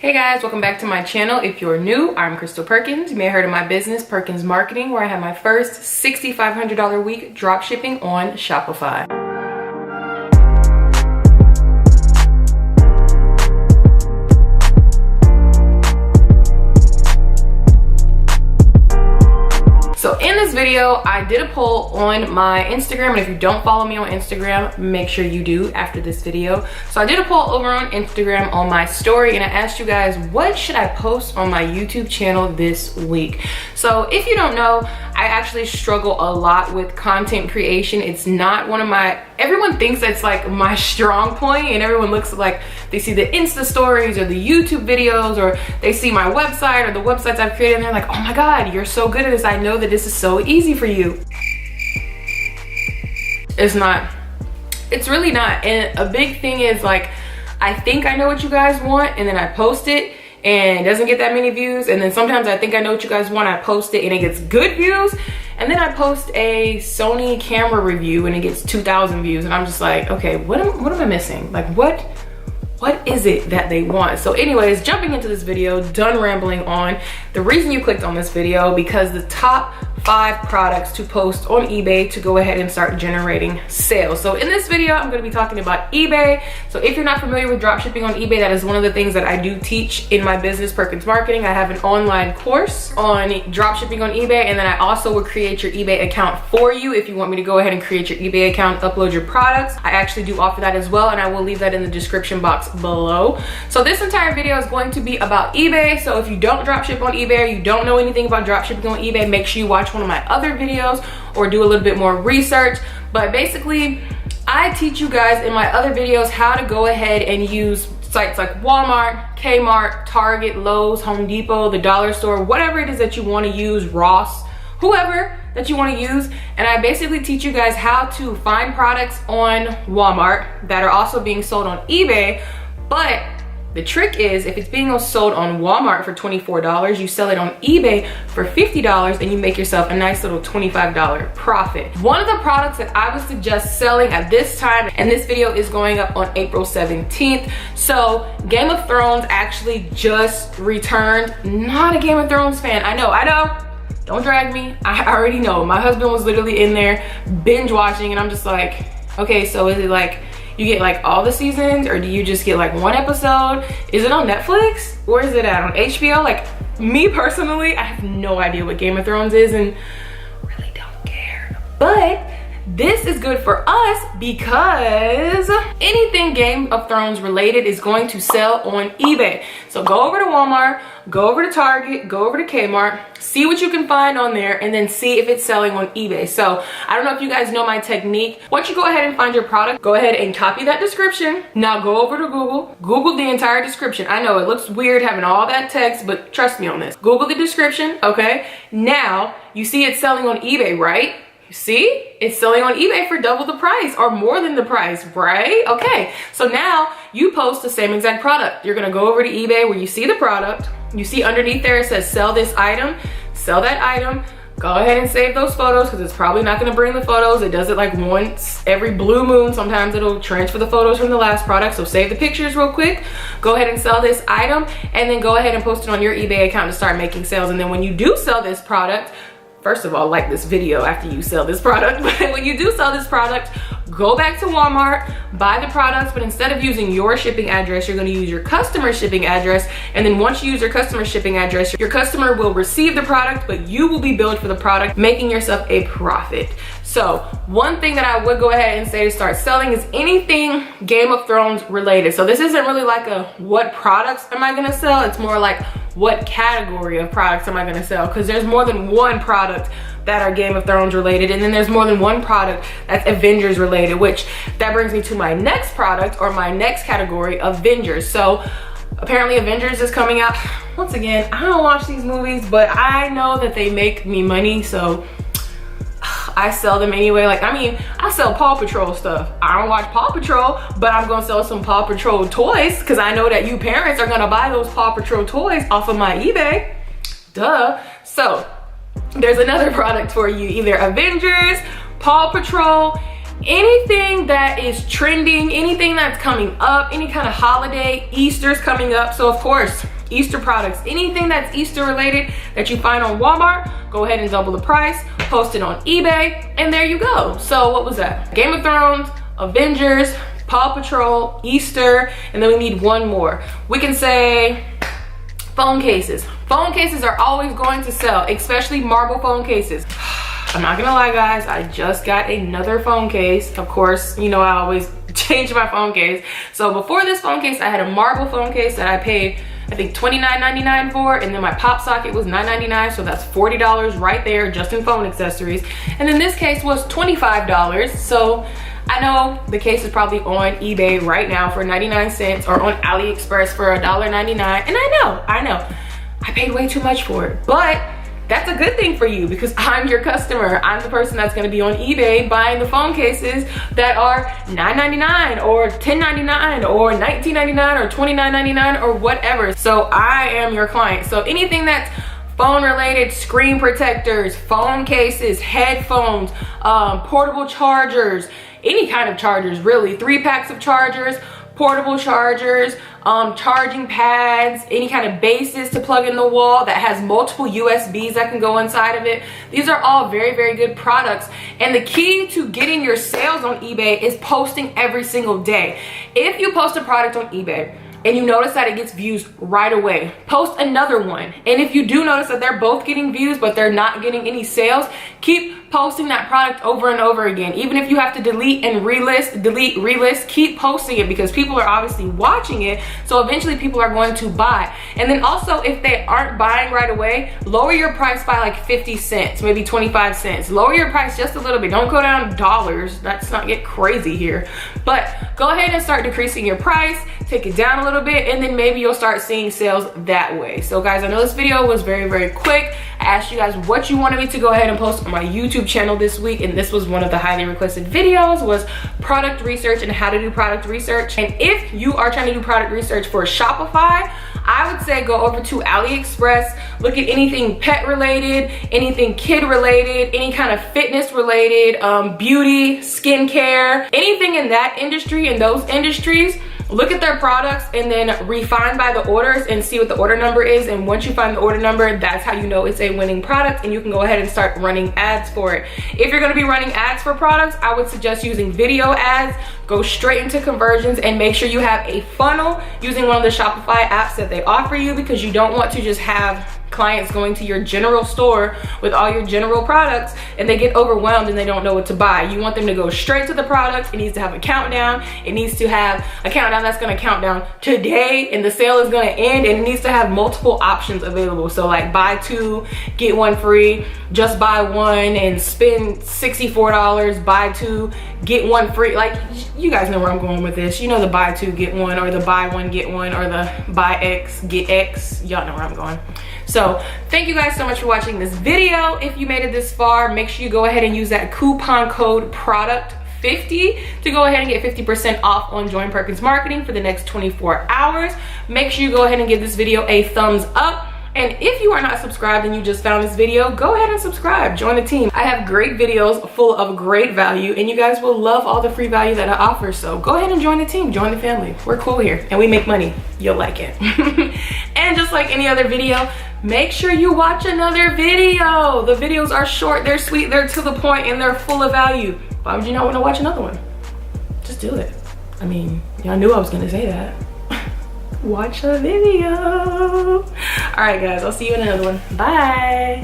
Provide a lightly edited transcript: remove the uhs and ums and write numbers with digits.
Hey guys, welcome back to my channel. If you're new, I'm Crystal Perkins. You may have heard of my business, Perkins Marketing, where I have my first $6,500 a week drop shipping on Shopify. So in this video, I did a poll on my Instagram, and if you don't follow me on Instagram, make sure you do after this video. So I did a poll over on Instagram on my story, and I asked you guys, what should I post on my YouTube channel this week? So if you don't know, I actually struggle a lot with content creation. It's not one of my, everyone thinks that's like my strong point, and everyone looks like they see the Insta stories or the YouTube videos, or they see my website or the websites I've created, and they're like, oh my God, you're so good at this. I know that this is so easy for you. It's not. It's really not. And a big thing is, like, I think I know what you guys want, and then I post it and it doesn't get that many views, and then sometimes I think I know what you guys want, I post it and it gets good views, and then I post a Sony camera review and it gets 2,000 views, and I'm just like, okay, what am I missing? Like, what is it that they want? So anyways, jumping into this video, done rambling on. The reason you clicked on this video, because the top 5 products to post on eBay to go ahead and start generating sales. So in this video, I'm going to be talking about eBay. So if you're not familiar with dropshipping on eBay, that is one of the things that I do teach in my business, Perkins Marketing. I have an online course on dropshipping on eBay, and then I also will create your eBay account for you if you want me to go ahead and create your eBay account, upload your products. I actually do offer that as well, and I will leave that in the description box below. So this entire video is going to be about eBay. So if you don't dropship on eBay, or you don't know anything about dropshipping on eBay, make sure you watch one of my other videos or do a little bit more research. But basically, I teach you guys in my other videos how to go ahead and use sites like Walmart, Kmart, Target, Lowe's, Home Depot, the dollar store, whatever it is that you want to use, Ross, whoever that you want to use. And I basically teach you guys how to find products on Walmart that are also being sold on eBay. But the trick is, if it's being sold on Walmart for $24, you sell it on eBay for $50, and you make yourself a nice little $25 profit. One of the products that I would suggest selling at this time, and this video is going up on April 17th. So Game of Thrones actually just returned. Not a Game of Thrones fan. I know. Don't drag me. I already know. My husband was literally in there binge watching, and I'm just like, okay, so is it like you get like all the seasons, or do you just get like one episode? Is it on Netflix, or is it on HBO? Like, me personally, I have no idea what Game of Thrones is and really don't care. But this is good for us because anything Game of Thrones related is going to sell on eBay. So go over to Walmart, go over to Target, go over to Kmart, see what you can find on there, and then see if it's selling on eBay. So I don't know if you guys know my technique. Once you go ahead and find your product, go ahead and copy that description. Now go over to Google the entire description. I know it looks weird having all that text, but trust me on this. Google the description, okay? Now you see it's selling on eBay, right? See, it's selling on eBay for double the price or more than the price, right? Okay, so now you post the same exact product. You're gonna go over to eBay where you see the product. You see underneath there it says sell this item, sell that item. Go ahead and save those photos, because it's probably not gonna bring the photos. It does it like once every blue moon. Sometimes it'll transfer the photos from the last product. So save the pictures real quick. Go ahead and sell this item, and then go ahead and post it on your eBay account to start making sales. And then when you do sell this product, first of all, like this video after you sell this product. But when you do sell this product, go back to Walmart, buy the products, but instead of using your shipping address, you're gonna use your customer's shipping address. And then once you use your customer's shipping address, your customer will receive the product, but you will be billed for the product, making yourself a profit. So one thing that I would go ahead and say to start selling is anything Game of Thrones related. So this isn't really like a what products am I gonna sell? It's more like what category of products am I gonna sell? Because there's more than one product that are Game of Thrones related, and then there's more than one product that's Avengers related, which that brings me to my next product, or my next category, Avengers. So apparently Avengers is coming out. Once again, I don't watch these movies, but I know that they make me money, so I sell them anyway. Like, I mean, I sell Paw Patrol stuff. I don't watch Paw Patrol, but I'm gonna sell some Paw Patrol toys, because I know that you parents are gonna buy those Paw Patrol toys off of my eBay. Duh. So there's another product for you, either Avengers, Paw Patrol, anything that is trending, anything that's coming up, any kind of holiday, Easter's coming up. So of course, Easter products, anything that's Easter related that you find on Walmart, go ahead and double the price, post it on eBay, and there you go. So what was that? Game of Thrones, Avengers, Paw Patrol, Easter, and then we need one more. We can say phone cases. Phone cases are always going to sell, especially marble phone cases. I'm not gonna lie, guys, I just got another phone case. Of course, you know I always change my phone case. So before this phone case, I had a marble phone case that I paid, I think $29.99 for, and then my pop socket was $9.99, so that's $40 right there just in phone accessories. And then this case was $25, so I know the case is probably on eBay right now for 99 cents or on AliExpress for $1.99, and I know, I paid way too much for it, but that's a good thing for you because I'm your customer. I'm the person that's gonna be on eBay buying the phone cases that are $9.99 or $10.99 or $19.99 or $29.99 or whatever. So I am your client. So anything that's phone related, screen protectors, phone cases, headphones, portable chargers, any kind of chargers really, 3 packs of chargers, portable chargers, charging pads, any kind of bases to plug in the wall that has multiple USBs that can go inside of it. These are all very, very good products. And the key to getting your sales on eBay is posting every single day. If you post a product on eBay and you notice that it gets views right away, post another one. And if you do notice that they're both getting views but they're not getting any sales, keep posting that product over and over again. Even if you have to delete and relist, delete, relist, keep posting it because people are obviously watching it. So eventually people are going to buy. And then also if they aren't buying right away, lower your price by like 50 cents, maybe 25 cents. Lower your price just a little bit. Don't go down dollars. Let's not get crazy here. But go ahead and start decreasing your price, take it down a little bit, and then maybe you'll start seeing sales that way. So guys, I know this video was very, very quick. I asked you guys what you wanted me to go ahead and post on my YouTube channel this week, and this was one of the highly requested videos, was product research and how to do product research. And if you are trying to do product research for Shopify, I would say go over to AliExpress, look at anything pet related, anything kid related, any kind of fitness related, beauty, skincare, anything in that industry, in those industries. Look at their products and then refine by the orders and see what the order number is. And once you find the order number, that's how you know it's a winning product, and you can go ahead and start running ads for it. If you're gonna be running ads for products, I would suggest using video ads. Go straight into conversions and make sure you have a funnel using one of the Shopify apps that they offer you, because you don't want to just have clients going to your general store with all your general products and they get overwhelmed and they don't know what to buy. You want them to go straight to the product. It needs to have a countdown. It needs to have a countdown that's going to count down today and the sale is going to end, and it needs to have multiple options available. So like buy 2, get 1 free, just buy 1 and spend $64, buy 2, get 1 free. Like, you guys know where I'm going with this. You know the buy 2, get 1, or the buy 1, get 1, or the buy X, get X. Y'all know where I'm going. So thank you guys so much for watching this video. If you made it this far, make sure you go ahead and use that coupon code product50 to go ahead and get 50% off on Join Perkins Marketing for the next 24 hours. Make sure you go ahead and give this video a thumbs up. And if you are not subscribed and you just found this video, go ahead and subscribe, join the team. I have great videos full of great value, and you guys will love all the free value that I offer. So go ahead and join the team, join the family. We're cool here and we make money. You'll like it. And just like any other video, make sure you watch another video. The videos are short, they're sweet, they're to the point, and they're full of value. Why would you not want to watch another one? Just do it. I mean, y'all knew I was gonna say that. Watch a video. All right guys, I'll see you in another one. Bye.